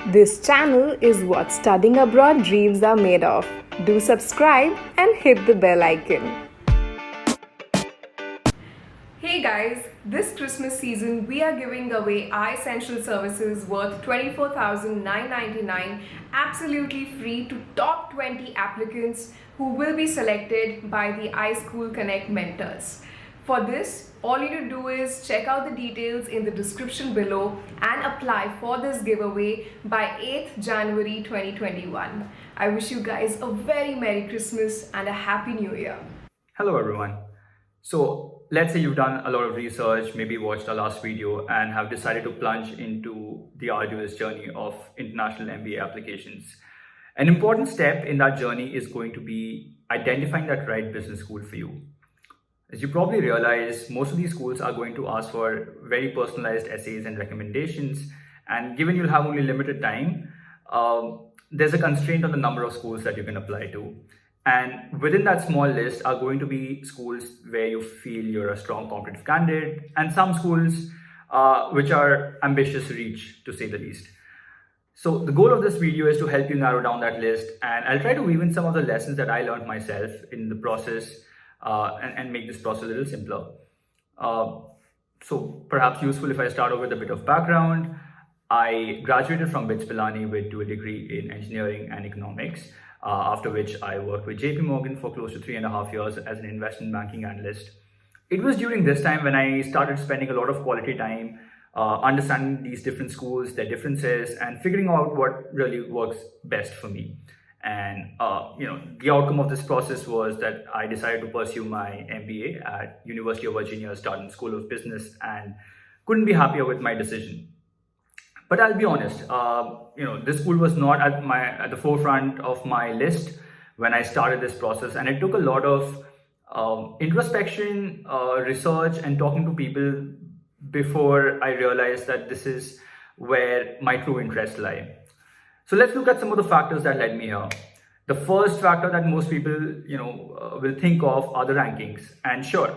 This channel is what studying abroad dreams are made of. Do subscribe and hit the bell icon. Hey guys, this Christmas season we are giving away iSential services worth $24,999 absolutely free to top 20 applicants who will be selected by the iSchool Connect mentors. For this, all you need to do is check out the details in the description below and apply for this giveaway by 8th January 2021. I wish you guys a very Merry Christmas and a Happy New Year. Hello everyone. So let's say you've done a lot of research, maybe watched our last video and have decided to plunge into the arduous journey of international MBA applications. An important step in that journey is going to be identifying that right business school for you. As you probably realize, most of these schools are going to ask for very personalized essays and recommendations. And given you'll have only limited time, there's a constraint on the number of schools that you can apply to. And within that small list are going to be schools where you feel you're a strong competitive candidate, and some schools which are ambitious reach, to say the least. So the goal of this video is to help you narrow down that list, and I'll try to weave in some of the lessons that I learned myself in the process and make this process a little simpler. So perhaps useful if I start off with a bit of background. I graduated from BITS Pilani with dual degree in engineering and economics, after which I worked with JP Morgan for close to 3.5 years as an investment banking analyst. It was during this time when I started spending a lot of quality time understanding these different schools, their differences, and figuring out what really works best for me. And the outcome of this process was that I decided to pursue my MBA at University of Virginia Darden School of Business, and couldn't be happier with my decision. But I'll be honest, this school was not at the forefront of my list when I started this process, and it took a lot of introspection, research, and talking to people before I realized that this is where my true interests lie. So let's look at some of the factors that led me here. The first factor that most people, will think of are the rankings. And sure,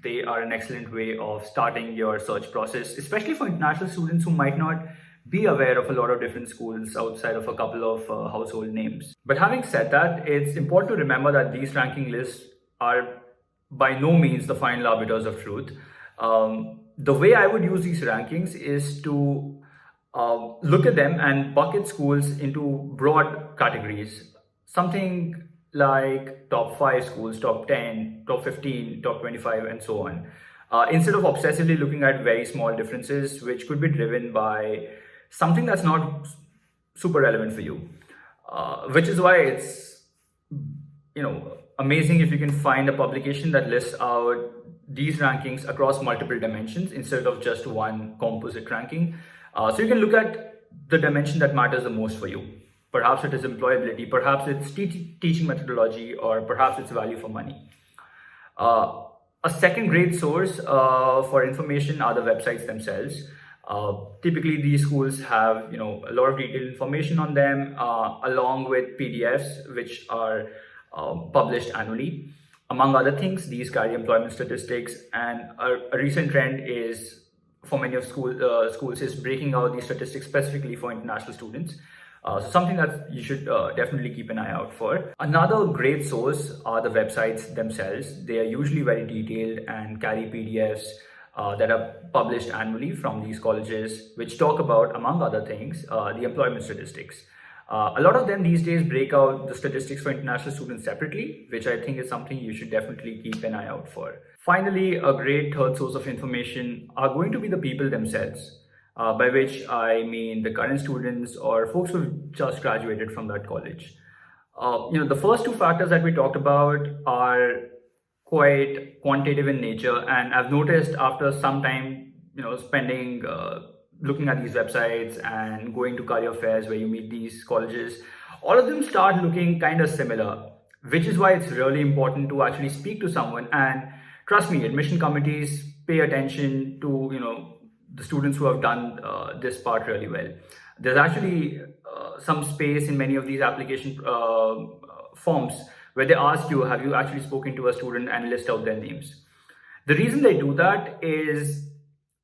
they are an excellent way of starting your search process, especially for international students who might not be aware of a lot of different schools outside of a couple of household names. But having said that, it's important to remember that these ranking lists are by no means the final arbiters of truth. The way I would use these rankings is to look at them and bucket schools into broad categories. Something like top 5 schools, top 10, top 15, top 25, and so on. Instead of obsessively looking at very small differences, which could be driven by something that's not super relevant for you. Which is why it's, amazing if you can find a publication that lists out these rankings across multiple dimensions instead of just one composite ranking. So you can look at the dimension that matters the most for you. Perhaps it is employability, perhaps it's teaching methodology, or perhaps it's value for money. A second great source for information are the websites themselves. Typically, these schools have a lot of detailed information on them, along with PDFs, which are published annually. Among other things, these carry employment statistics, and a recent trend is for many of schools is breaking out these statistics specifically for international students. So something that you should definitely keep an eye out for. Another great source are the websites themselves. They are usually very detailed and carry PDFs that are published annually from these colleges, which talk about, among other things, the employment statistics. A lot of them these days break out the statistics for international students separately, which I think is something you should definitely keep an eye out for. Finally, a great third source of information are going to be the people themselves, by which I mean the current students or folks who've just graduated from that college. The first two factors that we talked about are quite quantitative in nature, and I've noticed after some time, spending looking at these websites and going to career fairs where you meet these colleges, all of them start looking kind of similar, which is why it's really important to actually speak to someone. And trust me, admission committees pay attention to the students who have done this part really well. There's actually some space in many of these application forms where they ask you, have you actually spoken to a student, and list out their names. The reason they do that is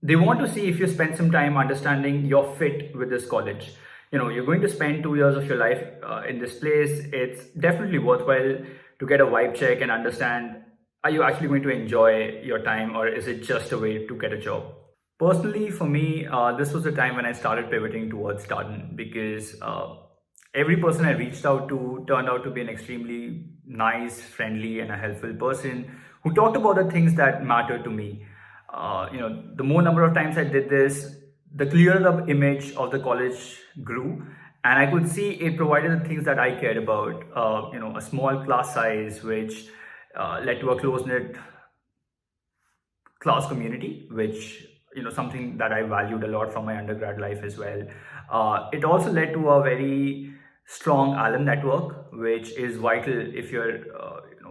they want to see if you spend some time understanding your fit with this college. you're going to spend 2 years of your life in this place. It's definitely worthwhile to get a vibe check and understand, are you actually going to enjoy your time, or is it just a way to get a job? Personally, for me, this was the time when I started pivoting towards Darden, because every person I reached out to turned out to be an extremely nice, friendly, and a helpful person who talked about the things that mattered to me. The more number of times I did this, the clearer the image of the college grew, and I could see it provided the things that I cared about. A small class size, which led to a close-knit class community, which something that I valued a lot from my undergrad life as well. It also led to a very strong alum network, which is vital if you're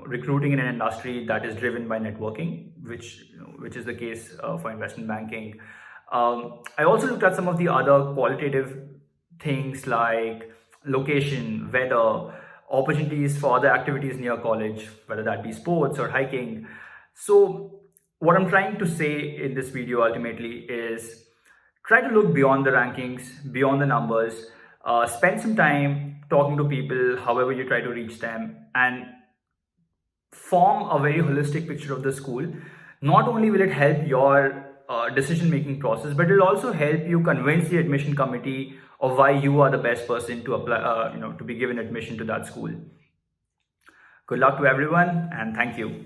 recruiting in an industry that is driven by networking, which is the case for investment banking. I also looked at some of the other qualitative things like location, weather, opportunities for other activities near college, whether that be sports or hiking. So what I'm trying to say in this video ultimately is try to look beyond the rankings, beyond the numbers, spend some time talking to people, however you try to reach them, and form a very holistic picture of the school. Not only will it help your decision-making process, but it will also help you convince the admission committee of why you are the best person to apply, to be given admission to that school. Good luck to everyone, and thank you.